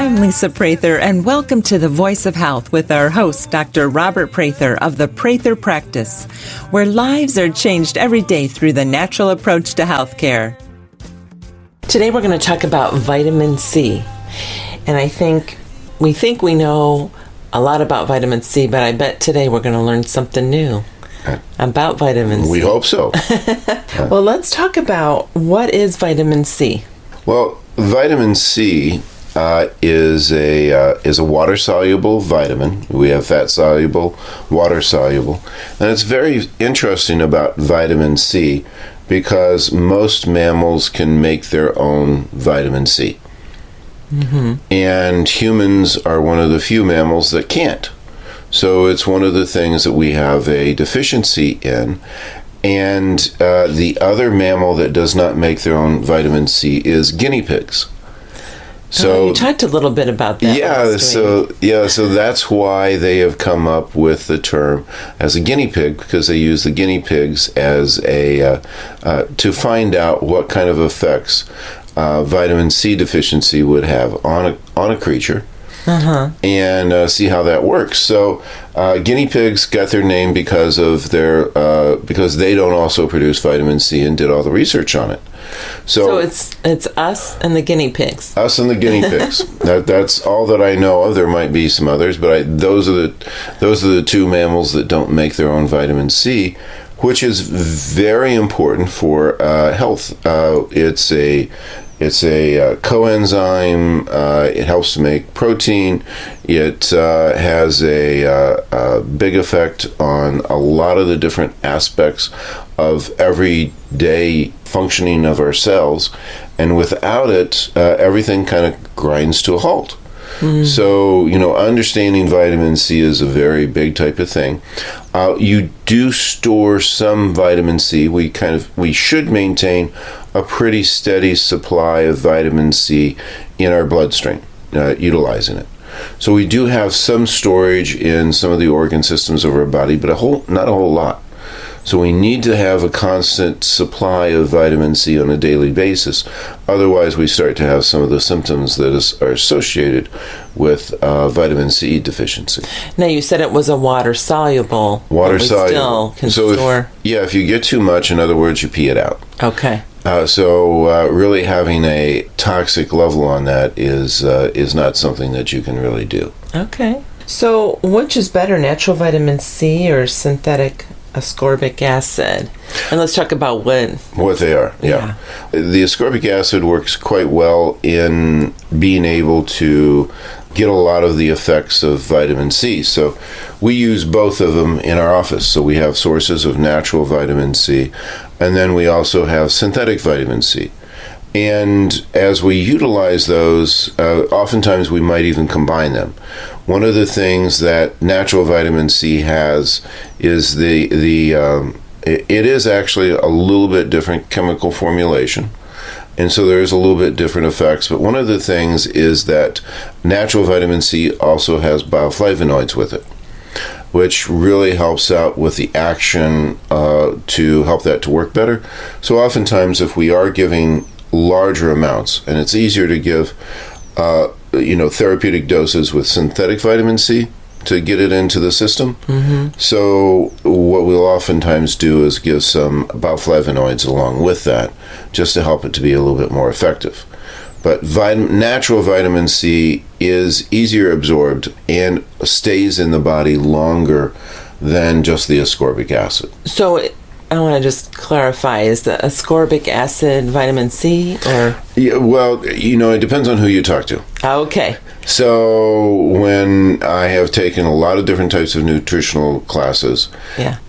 I'm Lisa Prather, and welcome to The Voice of Health with our host, Dr. Robert Prather of the Prather Practice, where lives are changed every day through the natural approach to healthcare. Today we're going to talk about vitamin C, and I think we know a lot about vitamin C, but I bet today we're going to learn something new about vitamin C. We hope so. Well, let's talk about what is vitamin C. Well, vitamin C is a water-soluble vitamin. We have fat-soluble, water-soluble. And it's very interesting about vitamin C because most mammals can make their own vitamin C. Mm-hmm. And humans are one of the few mammals that can't. So it's one of the things that we have a deficiency in. And the other mammal that does not make their own vitamin C is guinea pigs. So you talked a little bit about that. So that's why they have come up with the term as a guinea pig, because they use the guinea pigs as to find out what kind of effects vitamin C deficiency would have on a creature. Uh-huh. And see how that works. So guinea pigs got their name because they don't also produce vitamin C and did all the research on it. So it's us and the guinea pigs. Us and the guinea pigs. That's all that I know of. There might be some others, but those are the two mammals that don't make their own vitamin C, which is very important for health. It's a coenzyme. It helps to make protein. It has a big effect on a lot of the different aspects of everyday functioning of our cells. And without it, everything kind of grinds to a halt. Mm-hmm. So, understanding vitamin C is a very big type of thing. You do store some vitamin C. We should maintain a pretty steady supply of vitamin C in our bloodstream, utilizing it. So we do have some storage in some of the organ systems of our body, but not a whole lot. So we need to have a constant supply of vitamin C on a daily basis. Otherwise, we start to have some of the symptoms that are associated with vitamin C deficiency. Now, you said it was a water-soluble. Water-soluble. Still can store. If you get too much, in other words, you pee it out. Okay. So really having a toxic level on that is not something that you can really do. Okay. So which is better, natural vitamin C or synthetic ascorbic acid? And let's talk about what they are. Yeah. The ascorbic acid works quite well in being able to get a lot of the effects of vitamin C. So we use both of them in our office. So we have sources of natural vitamin C, and then we also have synthetic vitamin C. And as we utilize those, oftentimes we might even combine them. One of the things that natural vitamin C has is it is actually a little bit different chemical formulation. And so there's a little bit different effects. But one of the things is that natural vitamin C also has bioflavonoids with it, which really helps out with the action to help that to work better. So oftentimes if we are giving larger amounts, and it's easier to give therapeutic doses with synthetic vitamin C to get it into the system. Mm-hmm. So what we'll oftentimes do is give some bioflavonoids along with that, just to help it to be a little bit more effective. But natural vitamin C is easier absorbed and stays in the body longer than just the ascorbic acid. So I want to just clarify, is the ascorbic acid vitamin C or? Yeah, well, it depends on who you talk to. Okay. So when I have taken a lot of different types of nutritional classes,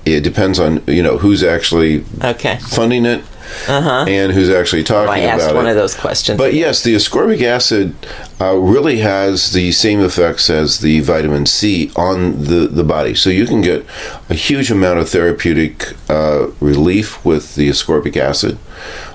it depends on, who's actually funding it. Uh-huh. And who's actually talking about it. I asked one of those questions. But yes, the ascorbic acid really has the same effects as the vitamin C on the body. So you can get a huge amount of therapeutic relief with the ascorbic acid.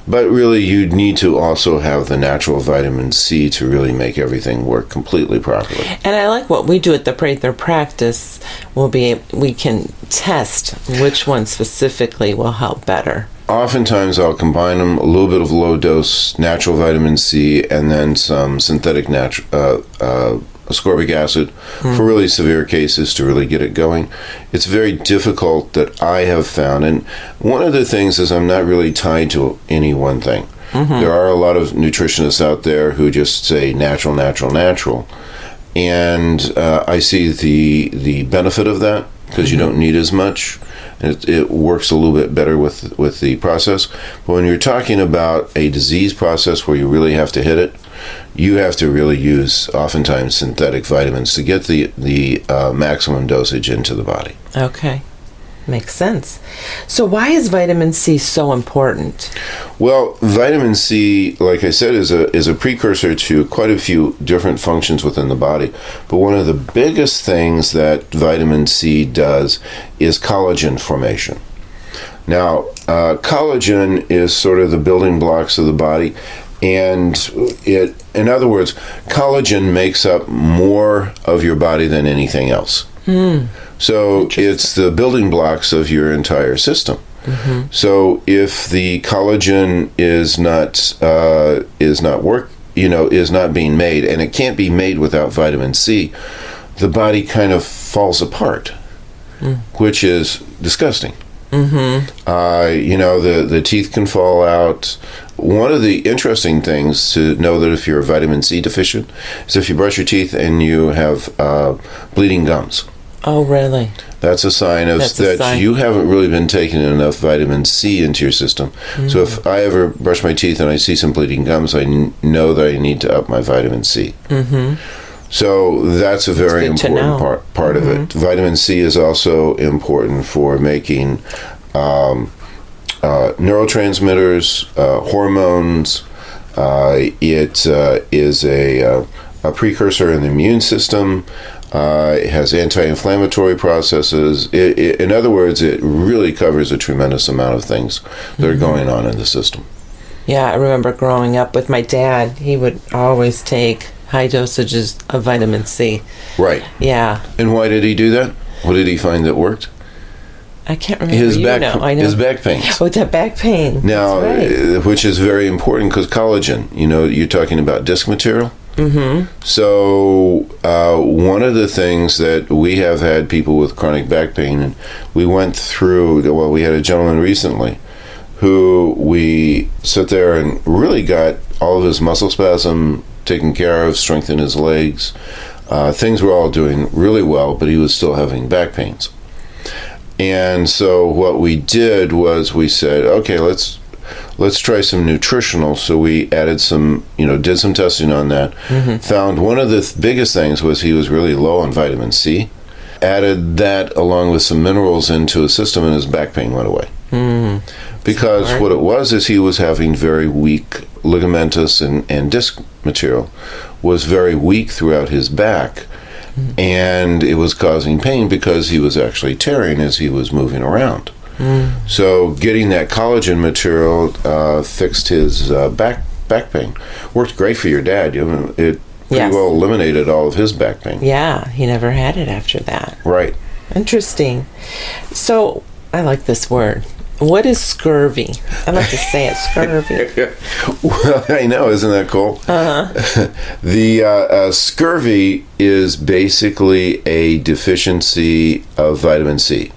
But really, you need to also have the natural vitamin C to really make everything work completely properly. And I like what we do at the Prather Practice. We can test which one specifically will help better. oftentimes I'll combine them, a little bit of low dose natural vitamin C and then some synthetic ascorbic acid for really severe cases to really get it going. It's very difficult, that I have found. And one of the things is I'm not really tied to any one thing. There are a lot of nutritionists out there who just say natural, natural, natural. And I see the benefit of that, because you don't need as much. It works a little bit better with the process. But when you're talking about a disease process where you really have to hit it, you have to really use oftentimes synthetic vitamins to get the maximum dosage into the body. Okay. Makes sense. So why is vitamin C so important? Well, vitamin C, like I said, is a precursor to quite a few different functions within the body. But one of the biggest things that vitamin C does is collagen formation. Now, collagen is sort of the building blocks of the body, and in other words, collagen makes up more of your body than anything else. So it's the building blocks of your entire system. So if the collagen is not being made, and it can't be made without vitamin C, the body kind of falls apart, which is disgusting. The teeth can fall out. One of the interesting things to know that if you're vitamin C deficient is if you brush your teeth and you have bleeding gums. Oh, really? That's a sign that you haven't really been taking enough vitamin C into your system. So if I ever brush my teeth and I see some bleeding gums, I know that I need to up my vitamin C. So that's a very important part of it. Vitamin C is also important for making neurotransmitters, hormones. It is a precursor in the immune system. It has anti-inflammatory processes. In other words, it really covers a tremendous amount of things that are going on in the system. Yeah, I remember growing up with my dad. He would always take high dosages of vitamin C. Right. Yeah. And why did he do that? What did he find that worked? I can't remember. His back pain. Oh, that back pain. Now, which is very important because collagen, you're talking about disc material. So one of the things that we have had people with chronic back pain, and we went through, we had a gentleman recently who we sat there and really got all of his muscle spasm taken care of, strengthened his legs. Things were all doing really well, but he was still having back pains. And so what we did was we said, okay, let's try some nutritional. So we added some, did some testing on that. Found one of the biggest things was he was really low on vitamin C. Added that along with some minerals into his system, and his back pain went away. Because what it was is he was having very weak ligamentous and disc material was very weak throughout his back. And it was causing pain because he was actually tearing as he was moving around. So getting that collagen material fixed his back pain. Worked great for your dad. It pretty well eliminated all of his back pain. Yeah, he never had it after that. Right. Interesting. So I like this word. What is scurvy? I like to say it, scurvy. Well, I know, isn't that cool? The scurvy is basically a deficiency of vitamin C.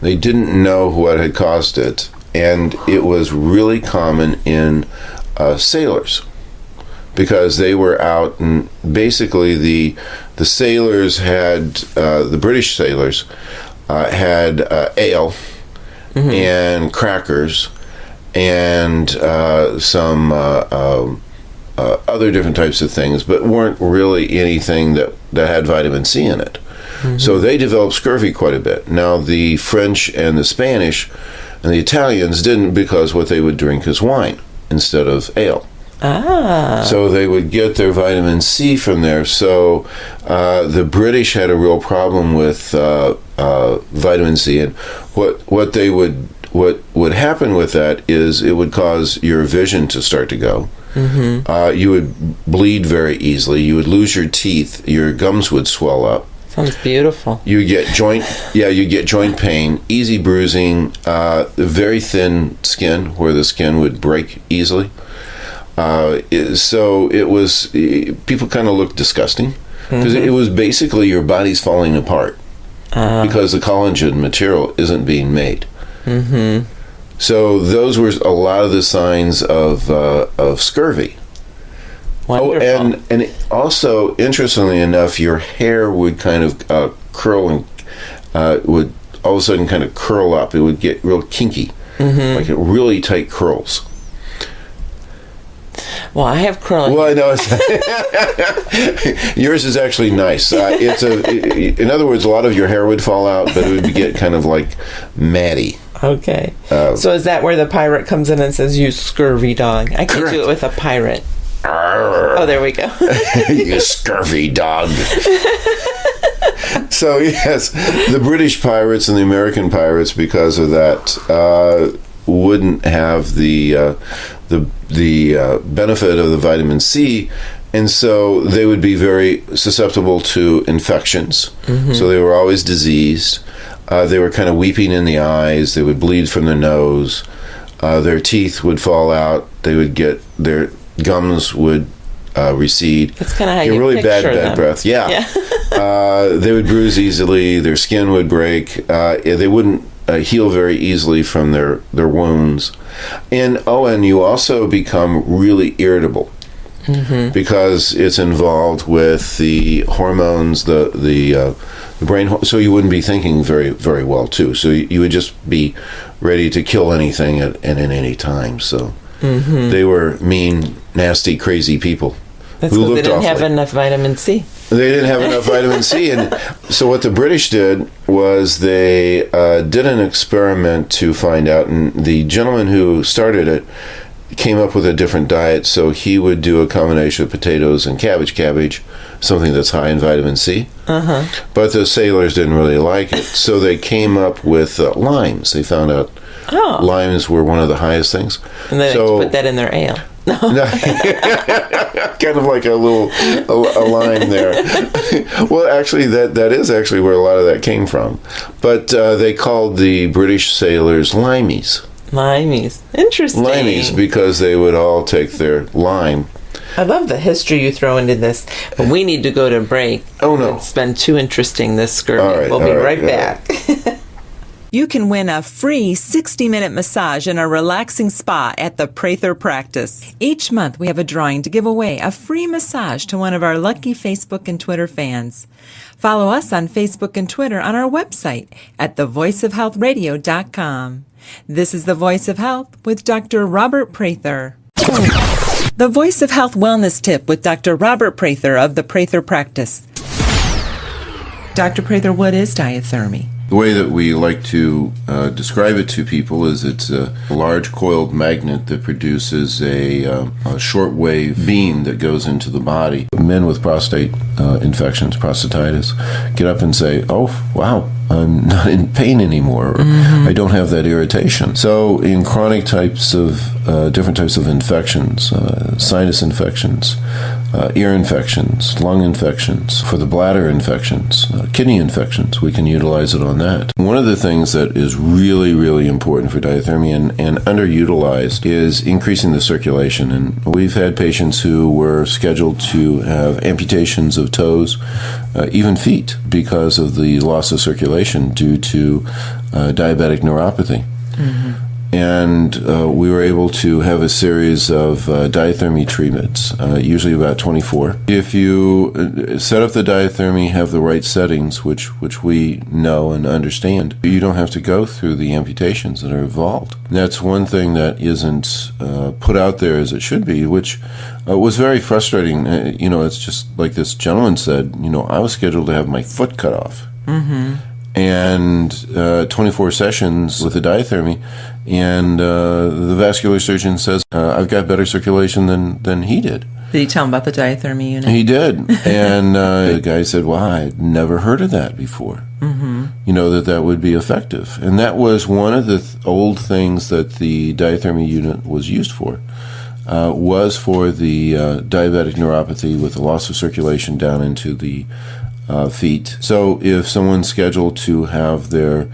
They didn't know what had caused it, and it was really common in sailors because they were out, and basically the sailors had, the British sailors had ale and crackers and some other different types of things, but weren't really anything that had vitamin C in it. So they developed scurvy quite a bit. Now the French and the Spanish and the Italians didn't, because what they would drink is wine instead of ale. So they would get their vitamin C from there. So the British had a real problem with vitamin C, and what would happen with that is it would cause your vision to start to go. You would bleed very easily. You would lose your teeth. Your gums would swell up. Sounds beautiful. You get joint pain, easy bruising, very thin skin where the skin would break easily. So it was, people kind of looked disgusting because it was basically your body's falling apart because the collagen material isn't being made. Mm-hmm. So those were a lot of the signs of scurvy. Wonderful. Oh, and also, interestingly enough, your hair would kind of curl and would all of a sudden kind of curl up. It would get real kinky, like really tight curls. Well, I have curly. Well, I know. Yours is actually nice. In other words, a lot of your hair would fall out, but it would get kind of like matty. Okay. So is that where the pirate comes in and says, "You scurvy dog"? I can't do it with a pirate. Oh, there we go. You scurvy dog. So yes, the British pirates and the American pirates, because of that, wouldn't have the benefit of the vitamin C, and so they would be very susceptible to infections. So they were always diseased. They were kind of weeping in the eyes. They would bleed from their nose. Their teeth would fall out. They would get their gums would recede. That's kind of how you really picture bad them. breath. Yeah. They would bruise easily. Their skin would break. They wouldn't heal very easily from their wounds. And you also become really irritable because it's involved with the hormones, the brain. So you wouldn't be thinking very, very well too. So you would just be ready to kill anything at any time. So they were mean, nasty, crazy people. That's because they didn't have enough vitamin C. They didn't have enough vitamin C. And so what the British did was they did an experiment to find out, and the gentleman who started it came up with a different diet. So he would do a combination of potatoes and cabbage, something that's high in vitamin C. But the sailors didn't really like it. So they came up with limes. They found out limes were one of the highest things. And they put that in their ale. No. Kind of like a line there. Well, actually, that is actually where a lot of that came from. But they called the British sailors limeys. Limeys. Interesting. Limeys, because they would all take their lime. I love the history you throw into this, but we need to go to break. Oh, no. It's been too interesting, this scurvy. All right, we'll be right back. You can win a free 60-minute massage in a relaxing spa at the Prather practice. Each month we have a drawing to give away a free massage to one of our lucky Facebook and Twitter fans. Follow us on Facebook and Twitter on our website at thevoiceofhealthradio.com. This is The Voice of Health with Dr. Robert Prather. The Voice of Health Wellness Tip with Dr. Robert Prather of the Prather practice. Dr. Prather, what is diathermy? The way that we like to describe it to people is it's a large coiled magnet that produces a shortwave beam that goes into the body. Men with prostate infections, prostatitis, get up and say, "Oh, wow, I'm not in pain anymore, or I don't have that irritation." So in chronic types of, different types of infections, sinus infections, ear infections, lung infections, for the bladder infections, kidney infections, we can utilize it on that. One of the things that is really, really important for diathermy and underutilized is increasing the circulation. And we've had patients who were scheduled to have amputations of toes, even feet, because of the loss of circulation due to diabetic neuropathy. And we were able to have a series of diathermy treatments, usually about 24. If you set up the diathermy, have the right settings, which we know and understand, you don't have to go through the amputations that are involved. That's one thing that isn't put out there as it should be, which was very frustrating. It's just like this gentleman said, I was scheduled to have my foot cut off. And 24 sessions with the diathermy, and the vascular surgeon says, I've got better circulation than he did. Did he tell him about the diathermy unit? He did. And the guy said, well, I'd never heard of that before. That would be effective. And that was one of the old things that the diathermy unit was used for. Was for the diabetic neuropathy with the loss of circulation down into the feet. So if someone's scheduled to have their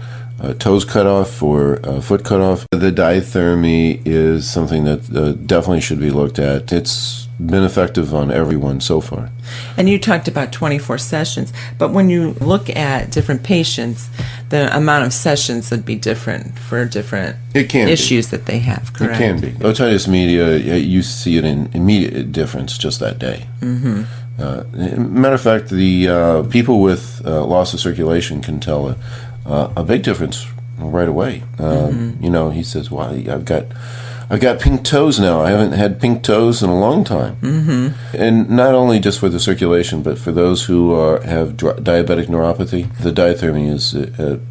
toes cut off or foot cut off, the diathermy is something that definitely should be looked at. It's been effective on everyone so far. And you talked about 24 sessions, but when you look at different patients, the amount of sessions would be different for different issues that they have, correct? It can be. Otitis media, you see it in immediate difference just that day. Mm-hmm. Matter of fact, the people with loss of circulation can tell a big difference right away. He says, "Wow, I've got pink toes now. I haven't had pink toes in a long time." Mm-hmm. And not only just for the circulation, but for those who have diabetic neuropathy, the diathermy is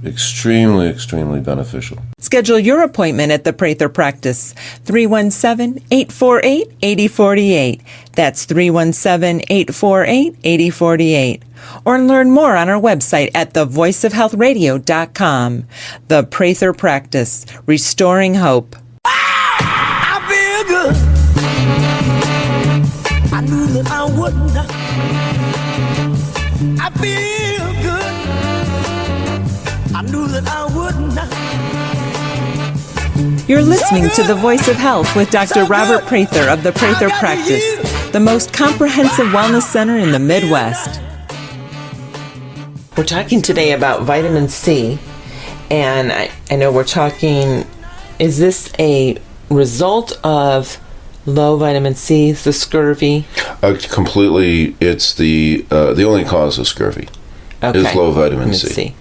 extremely, extremely beneficial. Schedule your appointment at the Prather Practice, 317-848-8048. That's 317-848-8048. Or learn more on our website at thevoiceofhealthradio.com. The Prather Practice, restoring hope. I feel good. I knew that I wouldn't. I feel good. I knew that I wouldn't. You're listening to The Voice of Health with Dr. Robert Prather of the Prather Practice, the most comprehensive wellness center in the Midwest. We're talking today about vitamin C, and I know we're talking, is this a result of low vitamin C, the scurvy? Completely, it's the only cause of scurvy is low vitamin C.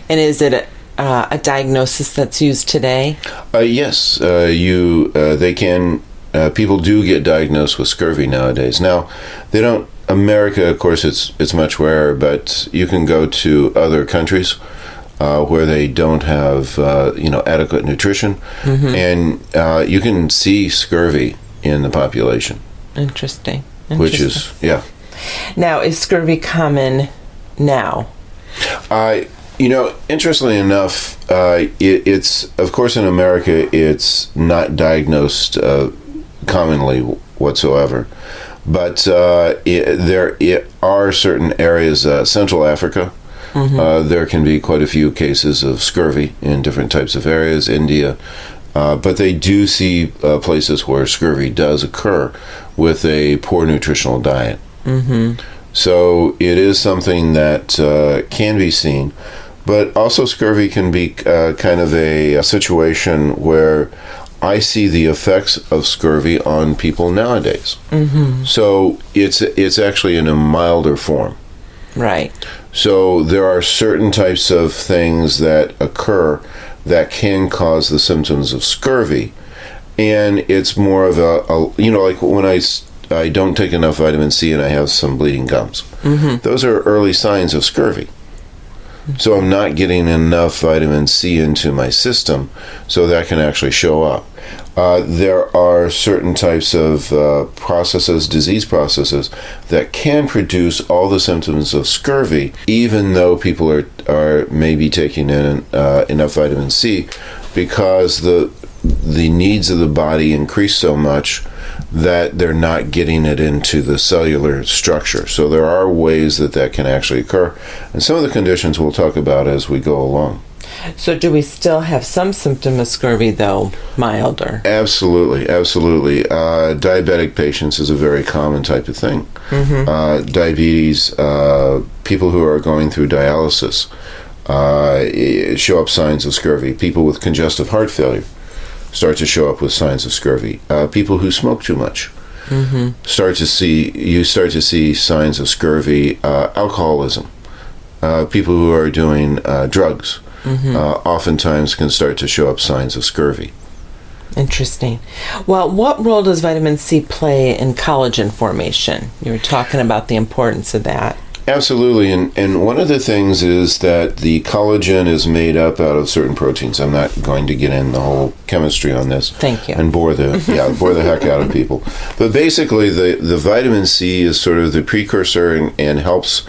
And is it a diagnosis that's used today? Yes, they can. People do get diagnosed with scurvy nowadays. Now, they don't. America, of course, it's much rarer, but you can go to other countries where they don't have adequate nutrition, and you can see scurvy in the population. Interesting. Which is Now, is scurvy common now? Interestingly enough, it's, of course, in America, it's not diagnosed commonly whatsoever. But there are certain areas, Central Africa, there can be quite a few cases of scurvy in different types of areas, India. But they do see places where scurvy does occur with a poor nutritional diet. Mm-hmm. So it is something that can be seen. But also scurvy can be kind of a situation where I see the effects of scurvy on people nowadays. Mm-hmm. So it's actually in a milder form. Right. So there are certain types of things that occur that can cause the symptoms of scurvy. And it's more of like when I don't take enough vitamin C and I have some bleeding gums. Mm-hmm. Those are early signs of scurvy. So I'm not getting enough vitamin C into my system, so that can actually show up. There are certain types of disease processes, that can produce all the symptoms of scurvy, even though people are maybe taking in enough vitamin C, because the needs of the body increase so much that they're not getting it into the cellular structure. So there are ways that can actually occur. And some of the conditions we'll talk about as we go along. So do we still have some symptom of scurvy, though milder? Absolutely. Diabetic patients is a very common type of thing. Mm-hmm. Diabetes, people who are going through dialysis show up signs of scurvy. People with congestive heart failure start to show up with signs of scurvy. People who smoke too much start to see signs of scurvy. Alcoholism, people who are doing drugs, oftentimes can start to show up signs of scurvy. Interesting. Well, what role does vitamin C play in collagen formation? You were talking about the importance of that. Absolutely, and one of the things is that the collagen is made up out of certain proteins. I'm not going to get in the whole chemistry on this. Thank you. And bore the heck out of people. But basically, the vitamin C is sort of the precursor and helps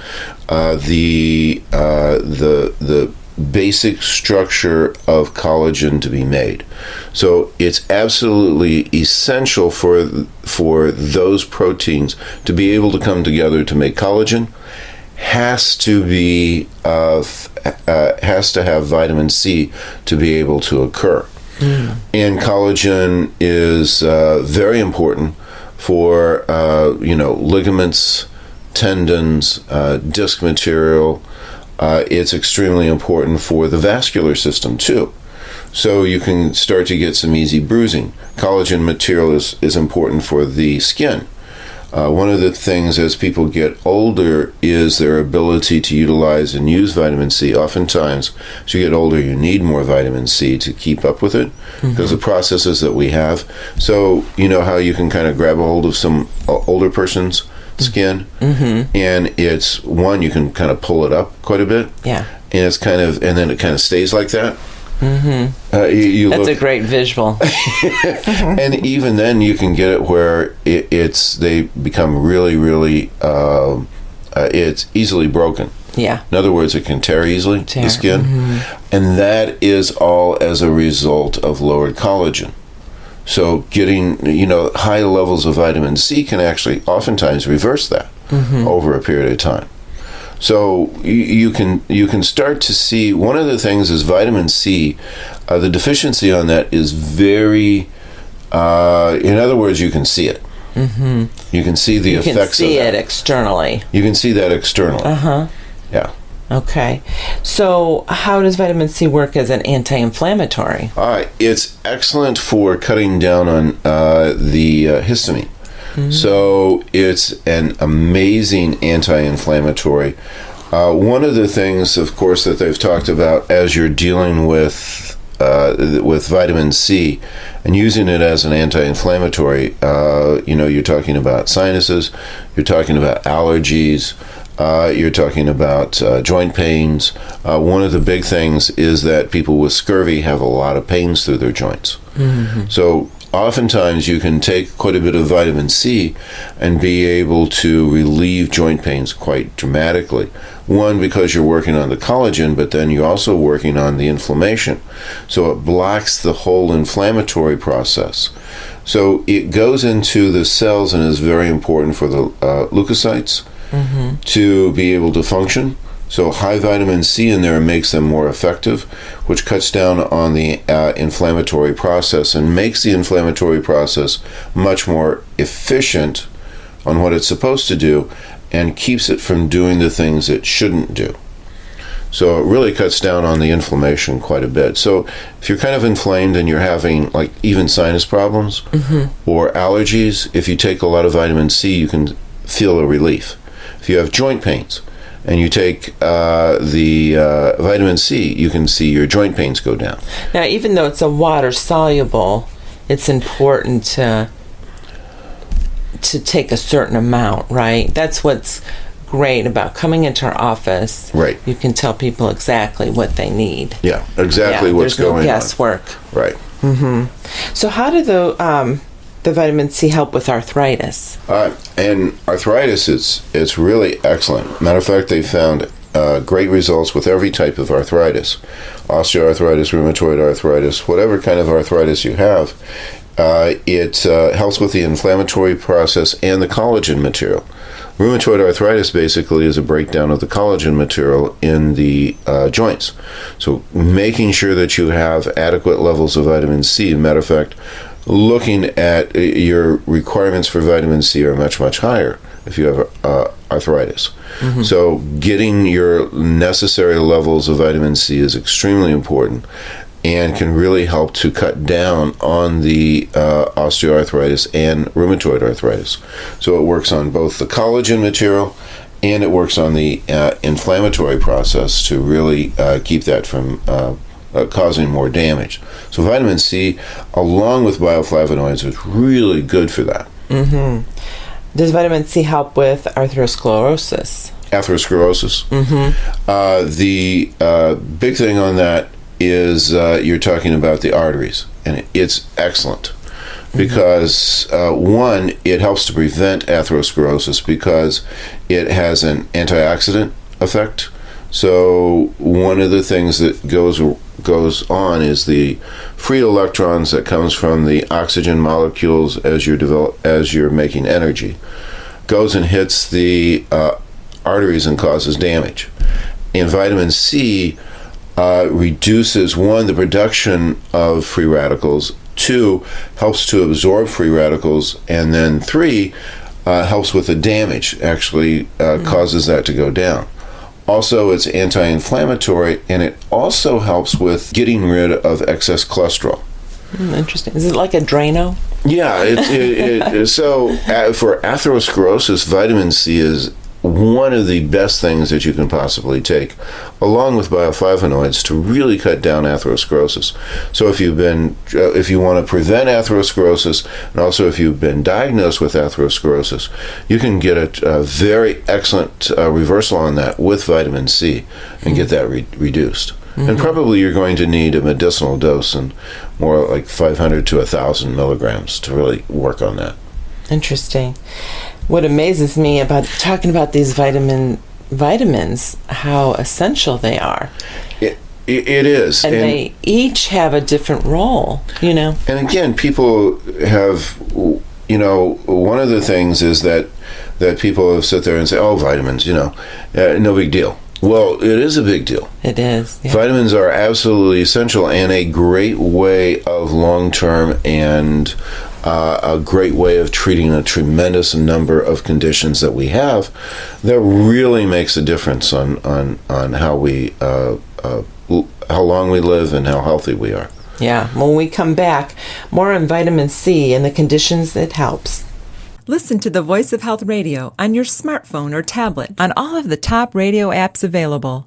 the basic structure of collagen to be made. So it's absolutely essential for those proteins to be able to come together to make collagen. has to be has to have vitamin C to be able to occur. And collagen is very important for ligaments, tendons, disc material. It's extremely important for the vascular system too. So you can start to get some easy bruising. Collagen material is important for the skin. One of the things as people get older is their ability to utilize and use vitamin C. Oftentimes, as you get older, you need more vitamin C to keep up with it because of the processes that we have. So, you know how you can kind of grab a hold of some older person's skin, and it's one, you can kind of pull it up quite a bit. Yeah. And it's kind of, and then it kind of stays like that. That's a great visual. And even then you can get it where they become really, really, it's easily broken. Yeah. In other words, it can tear easily, the skin. And that is all as a result of lowered collagen. So getting, high levels of vitamin C can actually oftentimes reverse that over a period of time. So you can start to see, one of the things is vitamin C, the deficiency on that is very, in other words, you can see it. You can see the effects of that. You can see it externally. You can see that externally. Yeah. Okay. So how does vitamin C work as an anti-inflammatory? It's excellent for cutting down on the histamine. So it's an amazing anti-inflammatory. One of the things, of course, that they've talked about as you're dealing with vitamin C and using it as an anti-inflammatory, you're talking about sinuses, you're talking about allergies, you're talking about joint pains. One of the big things is that people with scurvy have a lot of pains through their joints. So oftentimes you can take quite a bit of vitamin C and be able to relieve joint pains quite dramatically. One, because you're working on the collagen, but then you're also working on the inflammation. So it blocks the whole inflammatory process. So it goes into the cells and is very important for the leukocytes to be able to function. So high vitamin C in there makes them more effective, which cuts down on the inflammatory process and makes the inflammatory process much more efficient on what it's supposed to do and keeps it from doing the things it shouldn't do. So it really cuts down on the inflammation quite a bit. So if you're kind of inflamed and you're having like even sinus problems or allergies, if you take a lot of vitamin C, you can feel a relief. If you have joint pains, and you take the vitamin C, you can see your joint pains go down. Now, even though it's a water soluble, it's important to take a certain amount, right? That's what's great about coming into our office. Right. You can tell people exactly what they need. Yeah, exactly what's going on. There's no guesswork. Right. So how do the vitamin C help with arthritis? And arthritis, it's really excellent. Matter of fact, they found great results with every type of arthritis. Osteoarthritis, rheumatoid arthritis, whatever kind of arthritis you have, it helps with the inflammatory process and the collagen material. Rheumatoid arthritis basically is a breakdown of the collagen material in the joints. So making sure that you have adequate levels of vitamin C, matter of fact, looking at your requirements for vitamin C are much, much higher if you have arthritis. So getting your necessary levels of vitamin C is extremely important and can really help to cut down on the osteoarthritis and rheumatoid arthritis. So it works on both the collagen material and it works on the inflammatory process to really keep that from causing more damage. So vitamin C, along with bioflavonoids, is really good for that. Does vitamin C help with atherosclerosis? Atherosclerosis. The big thing on that is you're talking about the arteries, and it's excellent because one, it helps to prevent atherosclerosis because it has an antioxidant effect. So one of the things that goes on is the free electrons that comes from the oxygen molecules as you're making energy goes and hits the arteries and causes damage. And vitamin C reduces, one, the production of free radicals, two, helps to absorb free radicals, and then three, helps with the damage, actually causes that to go down. Also, it's anti-inflammatory, and it also helps with getting rid of excess cholesterol. Interesting. Is it like a Drano? Yeah. So for atherosclerosis, vitamin C is one of the best things that you can possibly take, along with bioflavonoids, to really cut down atherosclerosis. So if you want to prevent atherosclerosis, and also if you've been diagnosed with atherosclerosis, you can get a very excellent reversal on that with vitamin C and get that reduced. Mm-hmm. And probably you're going to need a medicinal dose, and more like 500 to 1,000 milligrams to really work on that. Interesting. What amazes me about talking about these vitamins, how essential they are. It is. And they each have a different role, And again, people have, one of the things is that people sit there and say, oh, vitamins, no big deal. Well, it is a big deal. It is. Yeah. Vitamins are absolutely essential and a great way of long-term and a great way of treating a tremendous number of conditions that we have that really makes a difference on how we how long we live and how healthy we are. Yeah. When we come back, more on vitamin C and the conditions it helps. Listen to the Voice of Health Radio on your smartphone or tablet on all of the top radio apps available.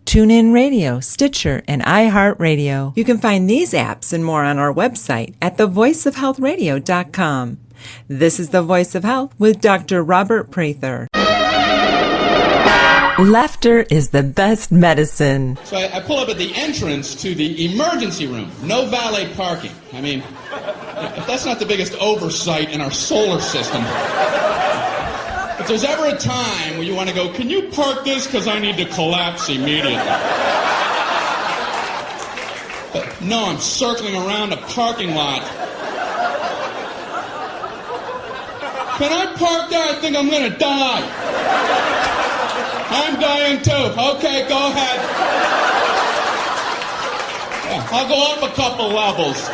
TuneIn Radio, Stitcher, and iHeartRadio. You can find these apps and more on our website at thevoiceofhealthradio.com. This is The Voice of Health with Dr. Robert Prather. Laughter is the best medicine. So I pull up at the entrance to the emergency room. No valet parking. I mean, if that's not the biggest oversight in our solar system. If there's ever a time where you want to go, can you park this because I need to collapse immediately? But no, I'm circling around a parking lot. Can I park there? I think I'm going to die. I'm dying too. Okay, go ahead. Yeah, I'll go up a couple levels.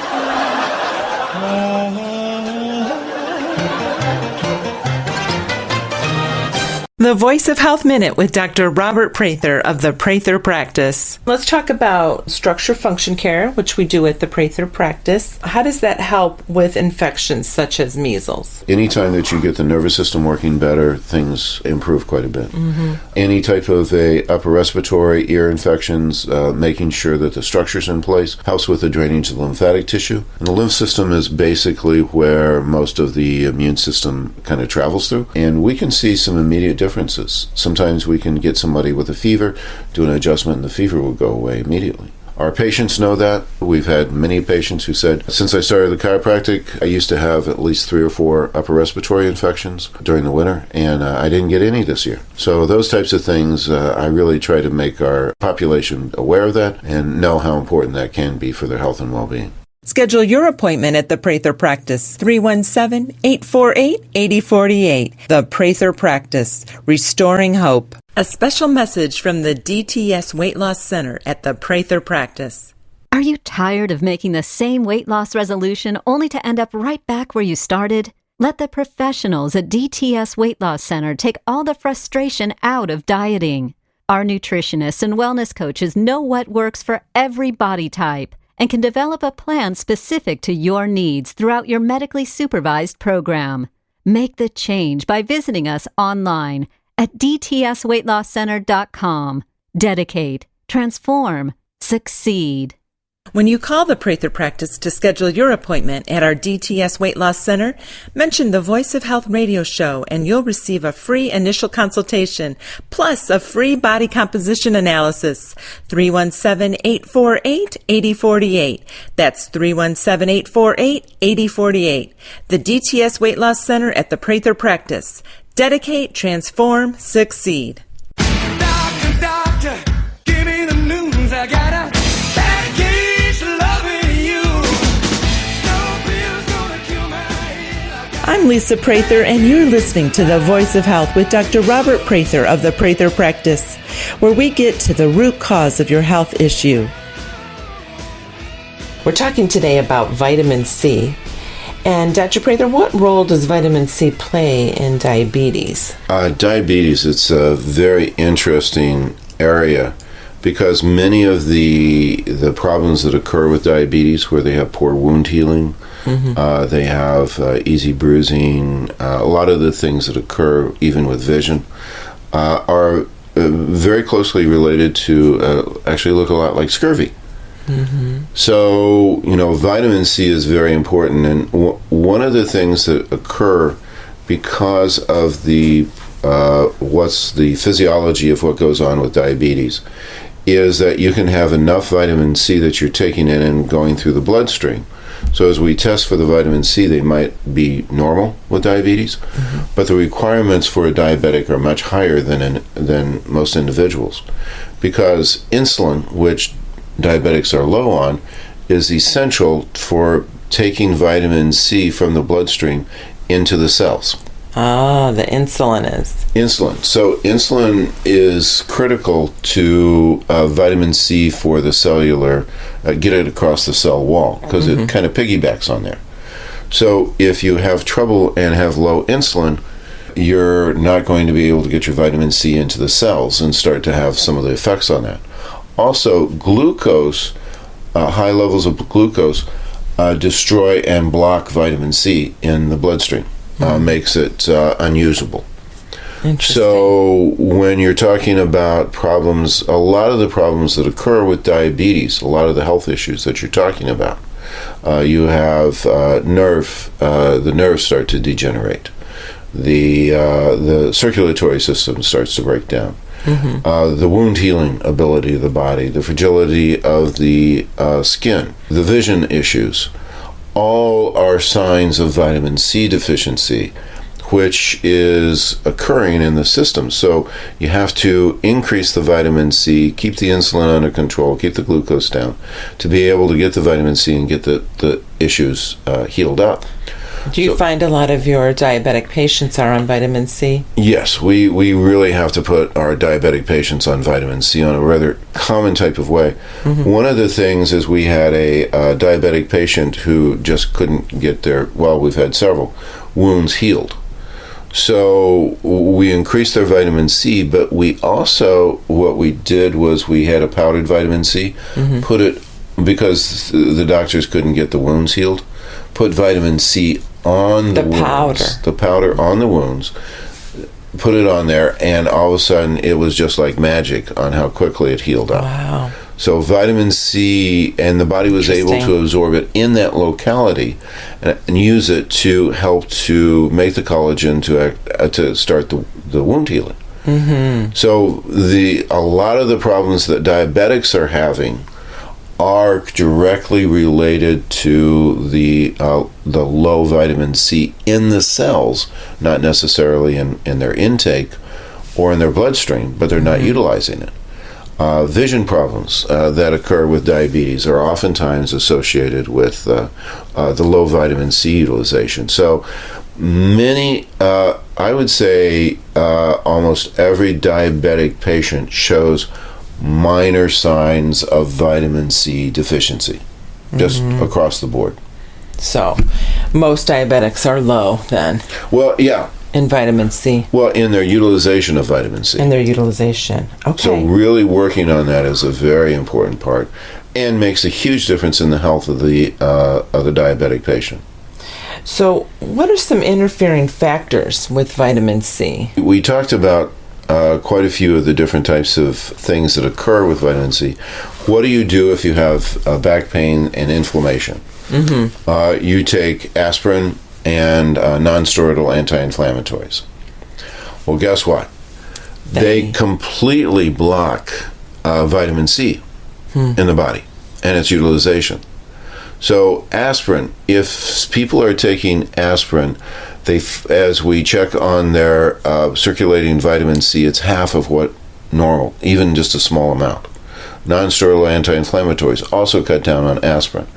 The Voice of Health Minute with Dr. Robert Prather of the Prather Practice. Let's talk about structure function care, which we do at the Prather Practice. How does that help with infections such as measles? Anytime that you get the nervous system working better, things improve quite a bit. Mm-hmm. Any type of upper respiratory, ear infections, making sure that the structure's in place, helps with the drainage of the lymphatic tissue. And the lymph system is basically where most of the immune system kind of travels through. And we can see some immediate differences. Sometimes we can get somebody with a fever, do an adjustment, and the fever will go away immediately. Our patients know that. We've had many patients who said, since I started the chiropractic, I used to have at least 3 or 4 upper respiratory infections during the winter, and I didn't get any this year. So those types of things, I really try to make our population aware of that and know how important that can be for their health and well-being. Schedule your appointment at the Prather Practice, 317-848-8048. The Prather Practice, Restoring Hope. A special message from the DTS Weight Loss Center at the Prather Practice. Are you tired of making the same weight loss resolution only to end up right back where you started? Let the professionals at DTS Weight Loss Center take all the frustration out of dieting. Our nutritionists and wellness coaches know what works for every body type and can develop a plan specific to your needs throughout your medically supervised program. Make the change by visiting us online at dtsweightlosscenter.com. Dedicate, transform, succeed. When you call the Prather Practice to schedule your appointment at our DTS Weight Loss Center, mention the Voice of Health radio show and you'll receive a free initial consultation plus a free body composition analysis. 317-848-8048. That's 317-848-8048. The DTS Weight Loss Center at the Prather Practice. Dedicate, transform, succeed. Doctor, doctor, give me the news. I got a bad case loving you. No pill's gonna cure my ill. I'm I'm Lisa Prather, and you're listening to The Voice of Health with Dr. Robert Prather of the Prather Practice, where we get to the root cause of your health issue. We're talking today about vitamin C. And Dr. Prather, what role does vitamin C play in diabetes? Diabetes, it's a very interesting area because many of the problems that occur with diabetes, where they have poor wound healing, they have easy bruising, a lot of the things that occur even with vision are very closely related to actually look a lot like scurvy. So, vitamin C is very important, and one of the things that occur because of what's the physiology of what goes on with diabetes is that you can have enough vitamin C that you're taking in and going through the bloodstream. So as we test for the vitamin C, they might be normal with diabetes, but the requirements for a diabetic are much higher than most individuals, because insulin, which diabetics are low on, is essential for taking vitamin C from the bloodstream into the cells. The insulin is. Insulin. So insulin is critical to vitamin C for the cellular, get it across the cell wall, because it kind of piggybacks on there. So if you have trouble and have low insulin, you're not going to be able to get your vitamin C into the cells and start to have some of the effects on that. Also, glucose, high levels of glucose, destroy and block vitamin C in the bloodstream, makes it unusable. So when you're talking about problems, a lot of the problems that occur with diabetes, a lot of the health issues that you're talking about, you have the nerves start to degenerate. The circulatory system starts to break down. The wound healing ability of the body, the fragility of the skin, the vision issues, all are signs of vitamin C deficiency, which is occurring in the system. So you have to increase the vitamin C, keep the insulin under control, keep the glucose down, to be able to get the vitamin C and get the issues healed up. Do you find a lot of your diabetic patients are on vitamin C? Yes, we really have to put our diabetic patients on vitamin C on a rather common type of way. One of the things is we had a diabetic patient who just couldn't get we've had several wounds healed. So we increased their vitamin C, but we also, what we did was we had a powdered vitamin C, put it, because the doctors couldn't get the wounds healed, put vitamin C on the wounds, the powder on the wounds, put it on there, and all of a sudden it was just like magic on how quickly it healed up. Wow. So vitamin C, and the body was able to absorb it in that locality and use it to help to make the collagen to start the wound healing. So a lot of the problems that diabetics are having are directly related to the low vitamin C in the cells, not necessarily in their intake or in their bloodstream, but they're not utilizing it. Vision problems that occur with diabetes are oftentimes associated with the low vitamin C utilization. So many, I would say almost every diabetic patient shows minor signs of vitamin C deficiency, just across the board. So, most diabetics are low then. Well, yeah. In vitamin C. Well, in their utilization of vitamin C. In their utilization. Okay. So really working on that is a very important part, and makes a huge difference in the health of the diabetic patient. So, what are some interfering factors with vitamin C? We talked about quite a few of the different types of things that occur with vitamin C. What do you do if you have back pain and inflammation? You take aspirin and non-steroidal anti-inflammatories. Well, guess what? They completely block vitamin C in the body and its utilization. So aspirin, if people are taking aspirin, as we check on their circulating vitamin C, it's half of what normal, even just a small amount. Non-steroidal anti-inflammatories also cut down on aspirin.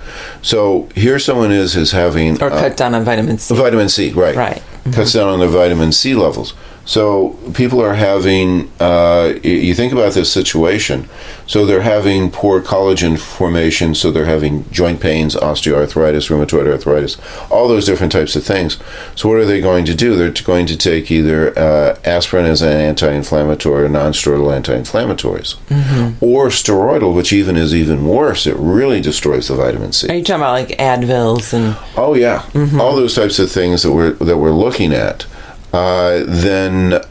So here someone is having... Or cut down on vitamin C. Vitamin C, right. Right. Cuts down on their vitamin C levels. So people are having, you think about this situation, so they're having poor collagen formation, so they're having joint pains, osteoarthritis, rheumatoid arthritis, all those different types of things. So what are they going to do? They're going to take either aspirin as an anti-inflammatory or non-steroidal anti-inflammatories, or steroidal, which is even worse. It really destroys the vitamin C. Are you talking about like Advils and... Oh, yeah. All those types of things that we're looking at. Then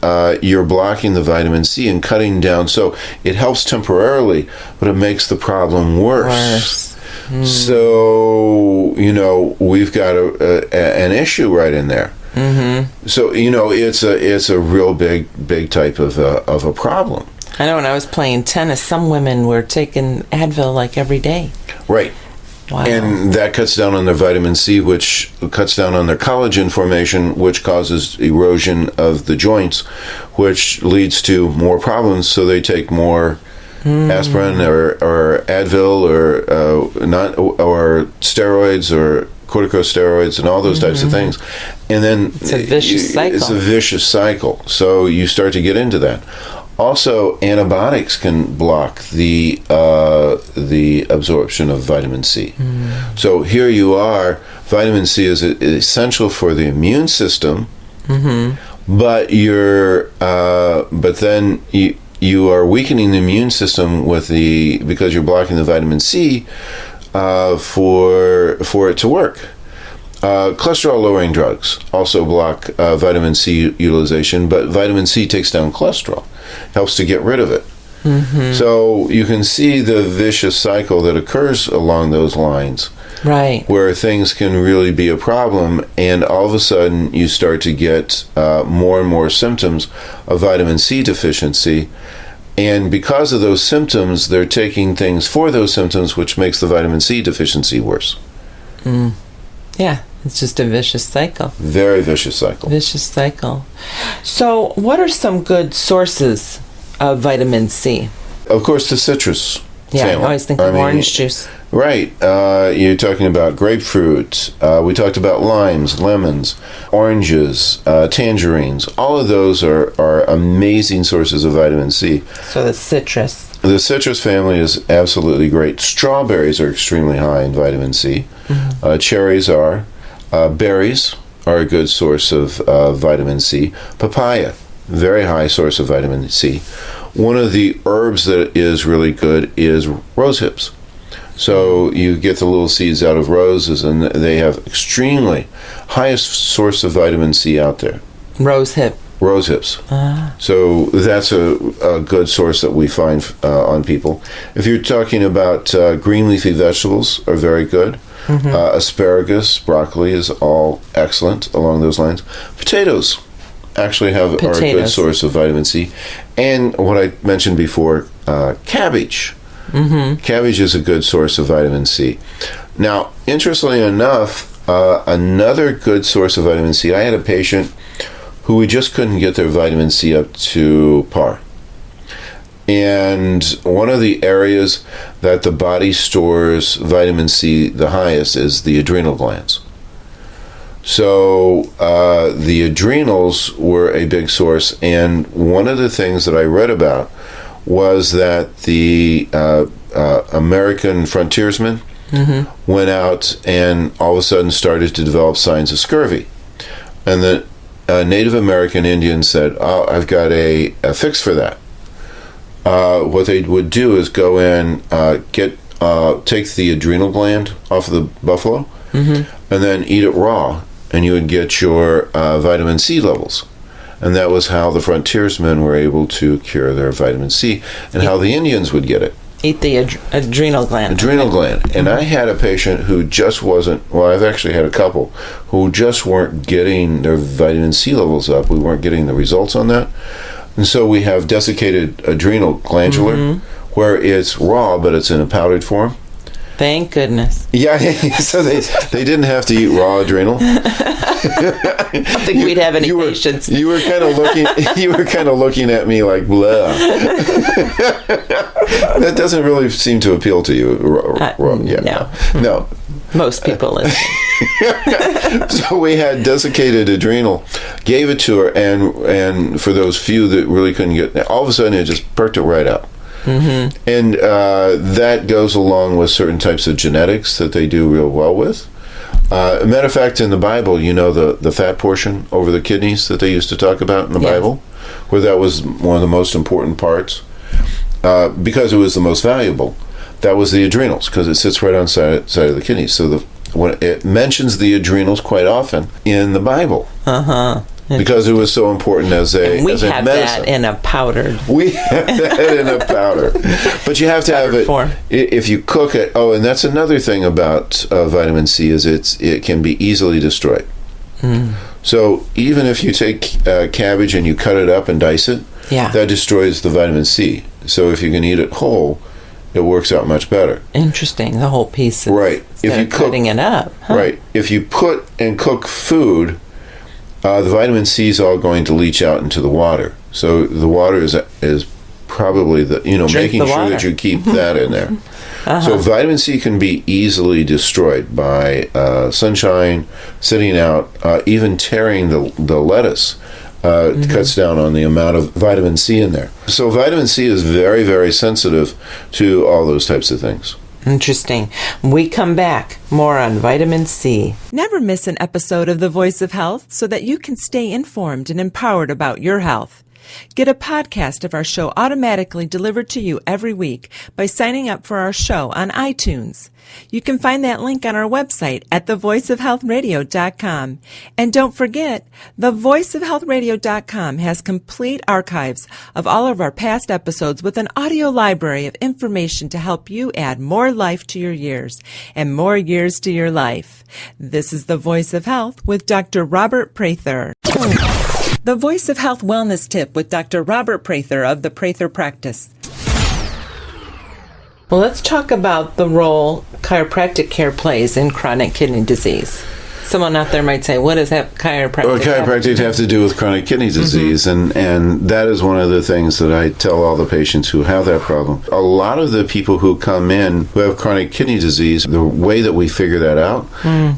you're blocking the vitamin C and cutting down. So it helps temporarily, but it makes the problem worse. So, we've got an issue right in there. So, it's a real big type of a problem. I know when I was playing tennis, some women were taking Advil like every day. Right. Wow. And that cuts down on their vitamin C, which cuts down on their collagen formation, which causes erosion of the joints, which leads to more problems. So they take more aspirin or Advil or steroids or corticosteroids and all those types of things. And then it's a vicious cycle. It's a vicious cycle. So you start to get into that. Also, antibiotics can block the absorption of vitamin C. So here you are. Vitamin C is essential for the immune system, but then you are weakening the immune system because you're blocking the vitamin C for it to work. Cholesterol-lowering drugs also block vitamin C utilization, but vitamin C takes down cholesterol, helps to get rid of it. So you can see the vicious cycle that occurs along those lines, right? Where things can really be a problem, and all of a sudden you start to get more and more symptoms of vitamin C deficiency. And because of those symptoms, they're taking things for those symptoms, which makes the vitamin C deficiency worse. Yeah, it's just a vicious cycle. Very vicious cycle. Vicious cycle. So what are some good sources of vitamin C? Of course, the citrus family. I always think of orange juice. Right. You're talking about grapefruit. We talked about limes, lemons, oranges, tangerines. All of those are amazing sources of vitamin C. So the citrus. The citrus family is absolutely great. Strawberries are extremely high in vitamin C. Cherries are. Berries are a good source of vitamin C. Papaya, very high source of vitamin C. One of the herbs that is really good is rose hips. So you get the little seeds out of roses, and they have extremely highest source of vitamin C out there. Rose hips. So that's a good source that we find on people. If you're talking about green leafy vegetables, are very good. Asparagus, broccoli is all excellent along those lines. Potatoes actually are a good source of vitamin C. And what I mentioned before, cabbage. Cabbage is a good source of vitamin C. Now, interestingly enough, another good source of vitamin C, I had a patient who we just couldn't get their vitamin C up to par. And one of the areas that the body stores vitamin C the highest is the adrenal glands. So the adrenals were a big source, and one of the things that I read about was that the American frontiersmen went out and all of a sudden started to develop signs of scurvy. And the Native American Indians said, "Oh, I've got a fix for that." What they would do is go in, take the adrenal gland off of the buffalo, and then eat it raw, and you would get your vitamin C levels. And that was how the frontiersmen were able to cure their vitamin C, and how the Indians would get it. Eat the adrenal gland. Adrenal gland. And I had a patient who just wasn't, well, I've actually had a couple, who just weren't getting their vitamin C levels up. We weren't getting the results on that. And so we have desiccated adrenal glandular, where it's raw, but it's in a powdered form. Thank goodness. Yeah, so they didn't have to eat raw adrenal. I don't think we'd have any patience. You were kind of looking. You were kind of looking at me like, blah. That doesn't really seem to appeal to you. No. Most people listen. So we had desiccated adrenal, gave it to her, and for those few that really couldn't get, all of a sudden it just perked it right up. Mm-hmm. And that goes along with certain types of genetics that they do real well with. Matter of fact, in the Bible, you know the fat portion over the kidneys that they used to talk about in the Bible, where that was one of the most important parts, because it was the most valuable. That was the adrenals, because it sits right on side of the kidneys. So when it mentions the adrenals quite often in the Bible. Because it was so important as a medicine. We have that in a powder. We have that in a powder. But you have to have it if you cook it. Oh, and that's another thing about vitamin C is it can be easily destroyed. So even if you take cabbage and you cut it up and dice it, that destroys the vitamin C. So if you can eat it whole, it works out much better. Interesting. The whole piece. Right. If you cutting it up. Right. If you put and cook food, the vitamin C is all going to leach out into the water. So the water is probably making sure that you keep that in there. So vitamin C can be easily destroyed by sunshine, sitting out, even tearing the lettuce. Cuts down on the amount of vitamin C in there. So vitamin C is very, very sensitive to all those types of things. Interesting. When we come back, more on vitamin C. Never miss an episode of The Voice of Health so that you can stay informed and empowered about your health. Get a podcast of our show automatically delivered to you every week by signing up for our show on iTunes. You can find that link on our website at thevoiceofhealthradio.com. And don't forget, thevoiceofhealthradio.com has complete archives of all of our past episodes with an audio library of information to help you add more life to your years and more years to your life. This is The Voice of Health with Dr. Robert Prather. The Voice of Health Wellness Tip with Dr. Robert Prather of the Prather Practice. Well, let's talk about the role chiropractic care plays in chronic kidney disease. Someone out there might say, what does that chiropractic Well, chiropractic have to do with chronic kidney disease, and that is one of the things that I tell all the patients who have that problem. A lot of the people who come in who have chronic kidney disease, the way that we figure that out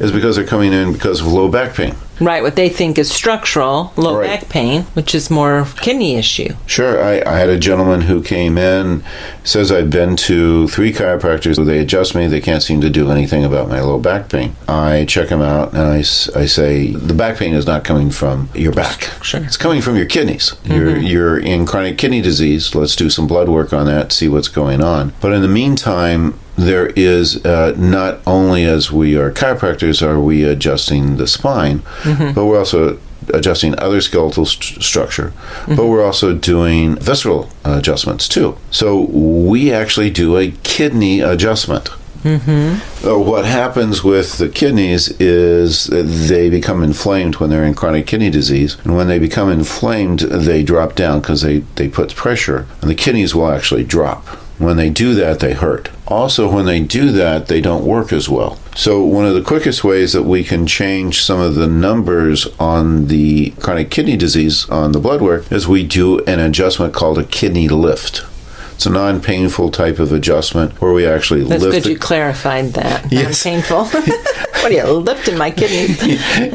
is because they're coming in because of low back pain. Right, what they think is structural low back pain, which is more kidney issue. Sure. I had a gentleman who came in, says, I've been to 3 chiropractors. They adjust me. They can't seem to do anything about my low back pain. I check him out, and I say, the back pain is not coming from your back. Sure. It's coming from your kidneys. You're in chronic kidney disease. Let's do some blood work on that, see what's going on. But in the meantime, there is not only as we are chiropractors are we adjusting the spine, but we're also adjusting other skeletal structure, but we're also doing visceral adjustments too. So we actually do a kidney adjustment. What happens with the kidneys is that they become inflamed when they're in chronic kidney disease, and when they become inflamed, they drop down because they put pressure, and the kidneys will actually drop. When they do that, they hurt. Also, when they do that, they don't work as well. So one of the quickest ways that we can change some of the numbers on the chronic kidney disease on the blood work is we do an adjustment called a kidney lift. It's a non-painful type of adjustment where we actually lift. That's good you clarified that. Yes. Non-painful. What are you, lifting my kidneys?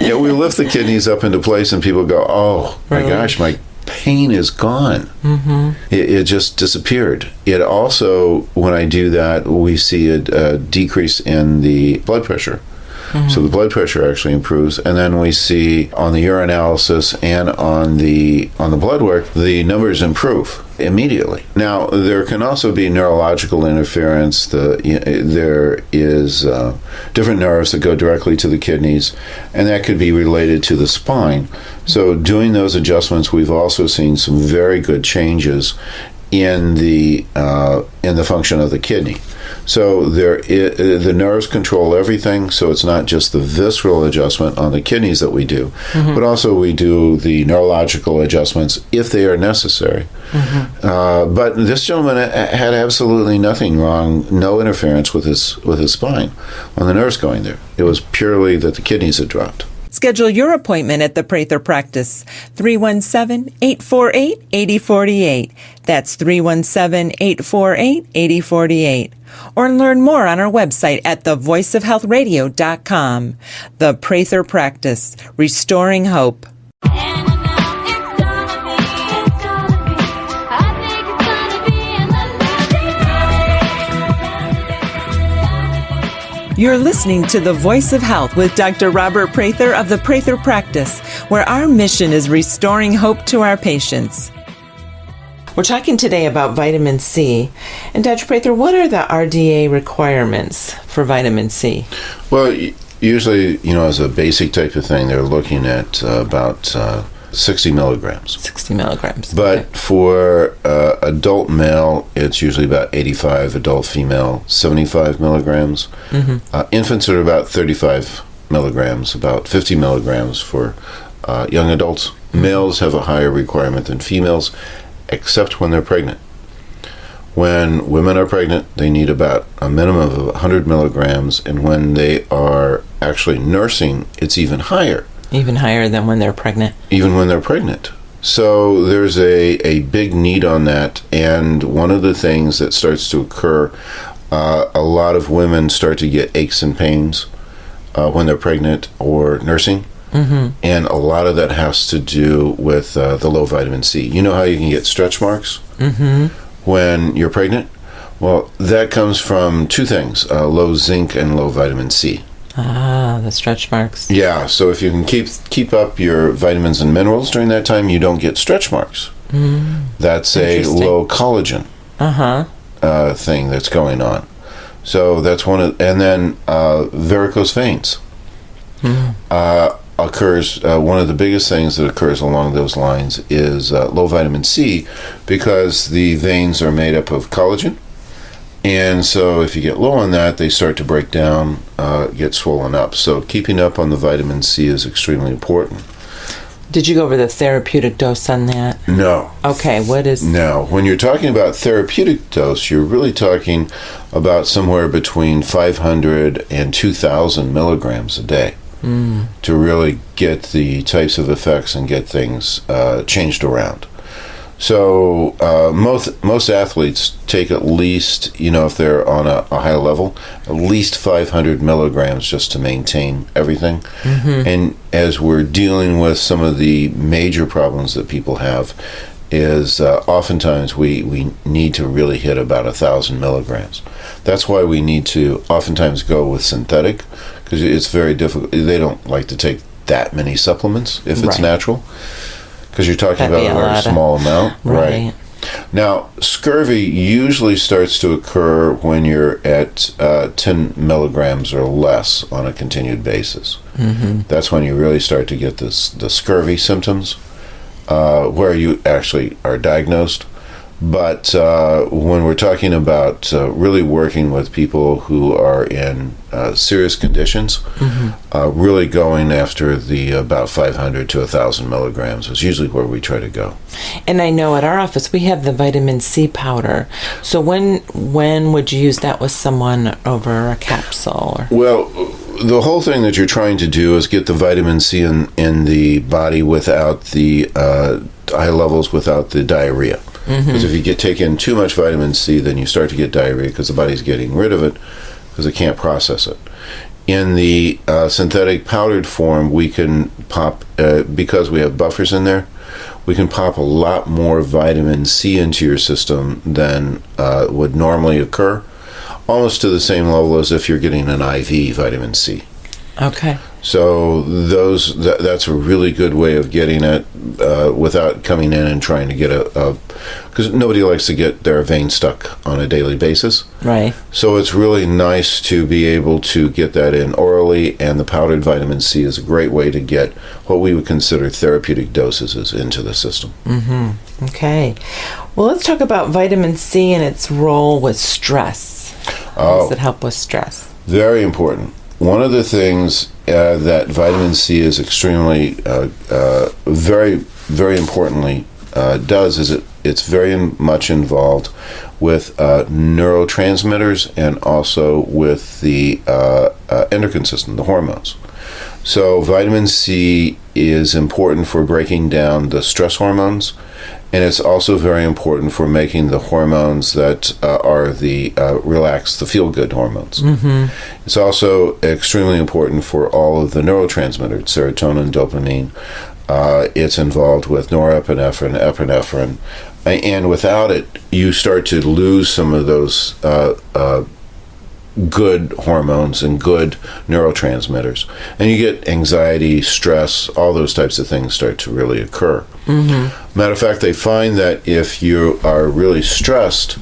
Yeah, we lift the kidneys up into place and people go, oh my gosh, my pain is gone. It just disappeared. It also, when I do that, we see a decrease in the blood pressure. So the blood pressure actually improves, and then we see on the urinalysis and on the blood work, the numbers improve immediately. Now, there can also be neurological interference. There is different nerves that go directly to the kidneys, and that could be related to the spine. So doing those adjustments, we've also seen some very good changes in the function of the kidney. So the nerves control everything, so it's not just the visceral adjustment on the kidneys that we do, but also we do the neurological adjustments if they are necessary. But this gentleman had absolutely nothing wrong, no interference with his spine on the nerves going there. It was purely that the kidneys had dropped. Schedule your appointment at the Prather Practice, 317-848-8048. That's 317-848-8048. Or learn more on our website at thevoiceofhealthradio.com. The Prather Practice, restoring hope. You're listening to The Voice of Health with Dr. Robert Prather of the Prather Practice, where our mission is restoring hope to our patients. We're talking today about vitamin C. And Dr. Prather, what are the RDA requirements for vitamin C? Well, usually, as a basic type of thing, they're looking at about 60 milligrams. 60 milligrams. But okay. For adult male, it's usually about 85, adult female, 75 milligrams. Infants are about 35 milligrams, about 50 milligrams for young adults. Males have a higher requirement than females, except when they're pregnant. When women are pregnant, they need about a minimum of 100 milligrams, and when they are actually nursing, it's even higher. Even higher than when they're pregnant. Even when they're pregnant. So there's a big need on that, and one of the things that starts to occur, a lot of women start to get aches and pains when they're pregnant or nursing, and a lot of that has to do with the low vitamin C. You know how you can get stretch marks when you're pregnant? Well, that comes from two things, low zinc and low vitamin C. Ah, the stretch marks. Yeah, so if you can keep up your vitamins and minerals during that time, you don't get stretch marks. That's a low collagen thing that's going on. So that's one of, and then varicose veins occurs. One of the biggest things that occurs along those lines is low vitamin C, because the veins are made up of collagen. And so if you get low on that, they start to break down, get swollen up. So keeping up on the vitamin C is extremely important. Did you go over the therapeutic dose on that? No. Okay, what is... No. When you're talking about therapeutic dose, you're really talking about somewhere between 500 and 2,000 milligrams a day to really get the types of effects and get things changed around. So most athletes take at least, if they're on a high level, at least 500 milligrams just to maintain everything. And as we're dealing with some of the major problems that people have, is oftentimes we need to really hit about 1,000 milligrams. That's why we need to oftentimes go with synthetic, because it's very difficult. They don't like to take that many supplements if it's natural. Because you're talking about a very small amount. Right. Now, scurvy usually starts to occur when you're at 10 milligrams or less on a continued basis. That's when you really start to get the scurvy symptoms, where you actually are diagnosed. But when we're talking about really working with people who are in serious conditions, really going after the about 500 to 1,000 milligrams is usually where we try to go. And I know at our office we have the vitamin C powder. So when would you use that with someone over a capsule? Or? Well, the whole thing that you're trying to do is get the vitamin C in the body without the high levels, without the diarrhea. Because if you take in too much vitamin C, then you start to get diarrhea because the body's getting rid of it because it can't process it. In the synthetic powdered form, we can pop, because we have buffers in there, we can pop a lot more vitamin C into your system than would normally occur, almost to the same level as if you're getting an IV vitamin C. Okay. So that's a really good way of getting it without coming in and trying to get because nobody likes to get their vein stuck on a daily basis. Right. So it's really nice to be able to get that in orally, and the powdered vitamin C is a great way to get what we would consider therapeutic dosages into the system. Mm-hmm. Okay. Well, let's talk about vitamin C and its role with stress. How does it help with stress? Very important. One of the things that vitamin C is extremely, very, very importantly does is it's very much involved with neurotransmitters and also with the endocrine system, the hormones. So vitamin C is important for breaking down the stress hormones, and it's also very important for making the hormones that are the relax, the feel-good hormones. Mm-hmm. It's also extremely important for all of the neurotransmitters, serotonin, dopamine. It's involved with norepinephrine, epinephrine, and without it, you start to lose some of those good hormones and good neurotransmitters, and you get anxiety, stress, all those types of things start to really occur. Mm-hmm. Matter of fact, they find that if you are really stressed,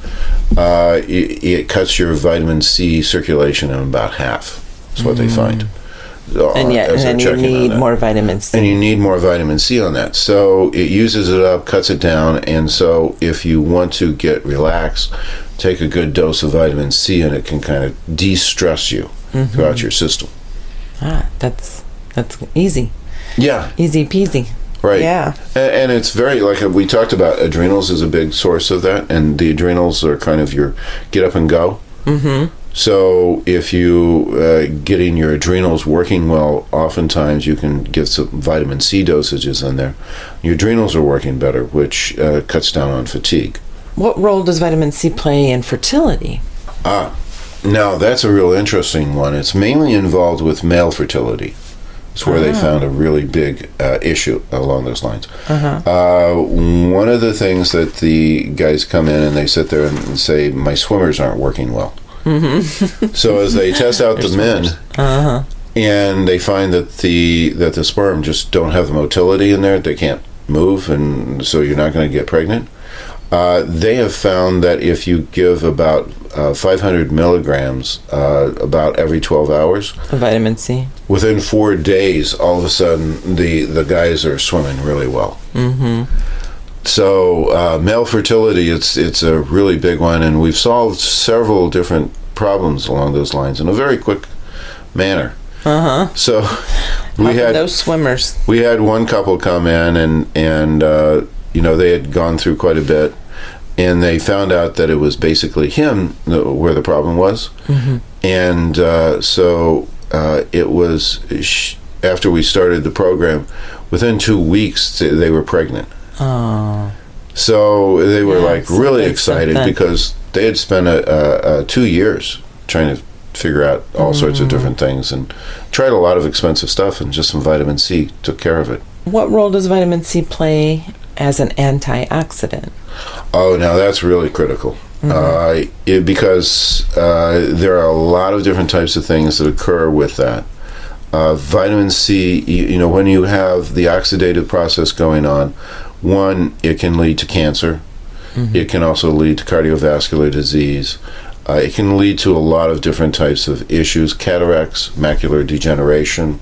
it cuts your vitamin C circulation in about half. That's what they find. And then you need more vitamin C. And you need more vitamin C on that. So it uses it up, cuts it down, and so if you want to get relaxed, take a good dose of vitamin C, and it can kind of de-stress you throughout your system. That's easy. Yeah. Easy peasy. Right. Yeah. And it's very, like we talked about, adrenals is a big source of that, and the adrenals are kind of your get up and go. Mm-hmm. So if you getting your adrenals working well, oftentimes you can get some vitamin C dosages in there. Your adrenals are working better, which cuts down on fatigue. What role does vitamin C play in fertility? Now that's a real interesting one. It's mainly involved with male fertility. It's where they found a really big issue along those lines. One of the things that the guys come in and they sit there and say, my swimmers aren't working well. Mm-hmm. So as they test out the men, and they find that the sperm just don't have the motility in there, they can't move, and so you're not going to get pregnant. They have found that if you give about 500 milligrams about every 12 hours of vitamin C, within 4 days, all of a sudden the guys are swimming really well. Mm-hmm. So male fertility, it's a really big one, and we've solved several different problems along those lines in a very quick manner. So we had those swimmers. We had one couple come in, and they had gone through quite a bit, and they found out that it was basically him where the problem was. Mm-hmm. And so it was after we started the program, within 2 weeks they were pregnant. Oh. So they were really excited because they had spent 2 years trying to figure out all sorts of different things and tried a lot of expensive stuff, and just some vitamin C took care of it. What role does vitamin C play as an antioxidant? Oh, now that's really critical. Because there are a lot of different types of things that occur with that. Vitamin C, when you have the oxidative process going on, one, it can lead to cancer. Mm-hmm. It can also lead to cardiovascular disease. It can lead to a lot of different types of issues, cataracts, macular degeneration,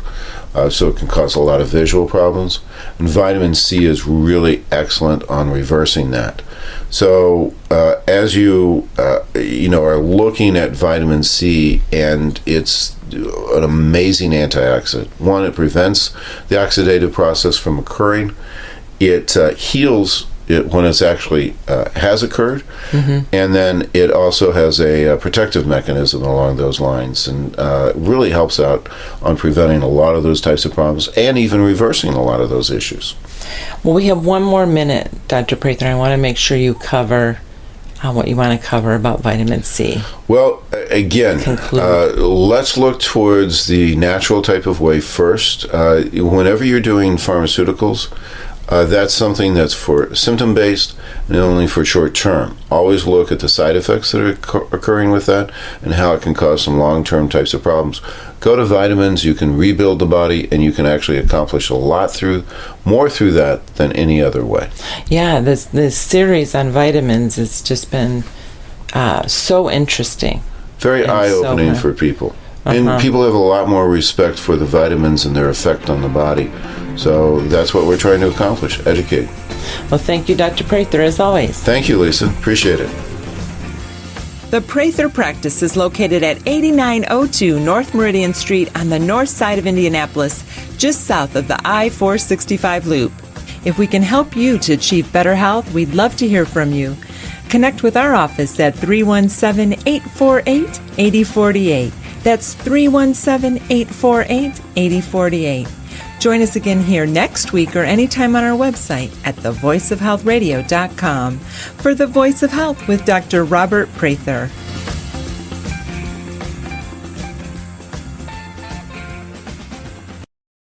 so it can cause a lot of visual problems. And vitamin C is really excellent on reversing that. So as you are looking at vitamin C, and it's an amazing antioxidant. One, it prevents the oxidative process from occurring. It heals it when it's actually has occurred, and then it also has a protective mechanism along those lines, and really helps out on preventing a lot of those types of problems and even reversing a lot of those issues. Well, we have one more minute, Dr. Prather. I want to make sure you cover what you want to cover about vitamin C. Well, again, let's look towards the natural type of way first. Whenever you're doing pharmaceuticals, That's something that's for symptom-based and only for short term. Always look at the side effects that are occurring with that and how it can cause some long-term types of problems. Go to vitamins. You can rebuild the body, and you can actually accomplish a lot more through that than any other way. Yeah, this series on vitamins has just been so interesting. Very eye-opening for people. And people have a lot more respect for the vitamins and their effect on the body. So that's what we're trying to accomplish, educate. Well, thank you, Dr. Prather, as always. Thank you, Lisa. Appreciate it. The Prather practice is located at 8902 North Meridian Street on the north side of Indianapolis, just south of the I-465 loop. If we can help you to achieve better health, we'd love to hear from you. Connect with our office at 317-848-8048. That's 317-848-8048. Join us again here next week or anytime on our website at thevoiceofhealthradio.com for The Voice of Health with Dr. Robert Prather.